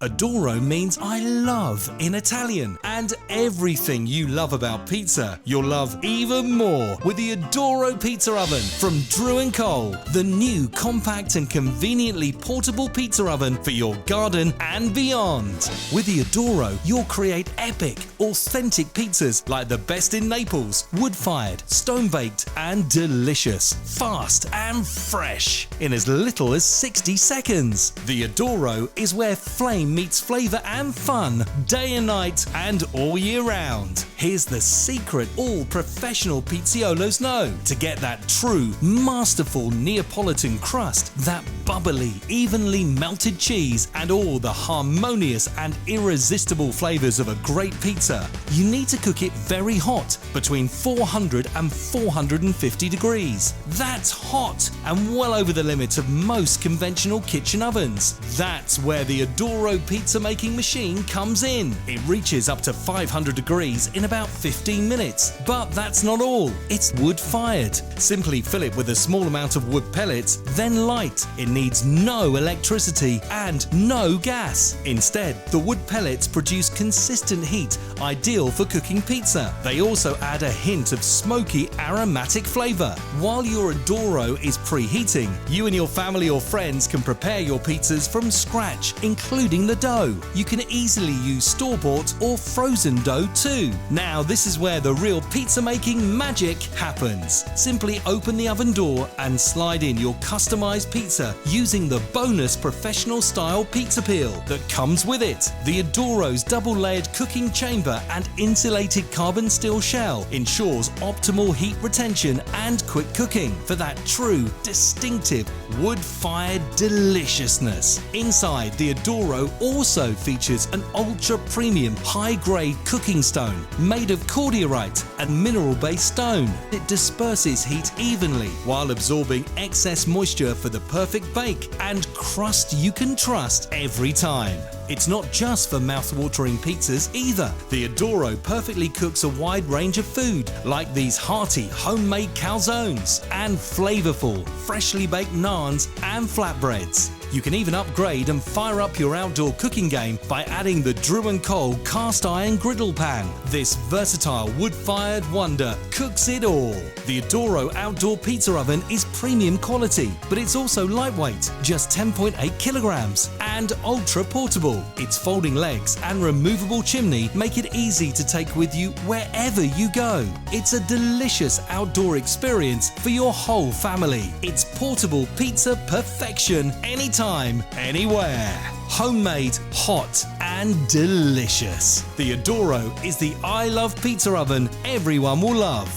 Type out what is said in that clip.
Adoro means I love in Italian, and everything you love about pizza, you'll love even more with the Adoro Pizza Oven from Drew&Cole, the new compact and conveniently portable pizza oven for your garden and beyond. With the Adoro, you'll create epic, authentic pizzas like the best in Naples, wood-fired, stone-baked and delicious, fast and fresh in as little as 60 seconds. The Adoro is where flame meets flavor and fun, day and night and all year round. Here's the secret all professional pizziolos know: to get that true, masterful Neapolitan crust, that bubbly, evenly melted cheese, and all the harmonious and irresistible flavors of a great pizza, you need to cook it very hot, between 400 and 450 degrees. That's hot and well over the limit of most conventional kitchen ovens. That's where the Adoro pizza making machine comes in. It reaches up to 500 degrees in about 15 minutes. But that's not all. It's wood fired. Simply fill it with a small amount of wood pellets, then light. It needs no electricity and no gas. Instead, the wood pellets produce consistent heat, ideal for cooking pizza. They also add a hint of smoky, aromatic flavor. While your Adoro is preheating, you and your family or friends can prepare your pizzas from scratch, including the dough. You can easily use store-bought or frozen dough too. Now this is where the real pizza making magic happens. Simply open the oven door and slide in your customized pizza using the bonus professional style pizza peel that comes with it. The Adoro's double-layered cooking chamber and insulated carbon steel shell ensures optimal heat retention and quick cooking for that true, distinctive, wood-fired deliciousness. Inside, the Adoro also features an ultra-premium, high-grade cooking stone made of cordierite and mineral-based stone. It disperses heat evenly while absorbing excess moisture for the perfect bake and crust you can trust every time. It's not just for mouth-watering pizzas either. The Adoro perfectly cooks a wide range of food, like these hearty homemade calzones and flavorful, freshly baked naans and flatbreads. You can even upgrade and fire up your outdoor cooking game by adding the Drew&Cole cast iron griddle pan. This versatile wood-fired wonder cooks it all. The Adoro outdoor pizza oven is premium quality, but it's also lightweight, just 10.8 kilograms, and ultra portable. Its folding legs and removable chimney make it easy to take with you wherever you go. It's a delicious outdoor experience for your whole family. It's portable pizza perfection anytime, anywhere. Homemade, hot and delicious. The Adoro is the I love pizza oven everyone will love.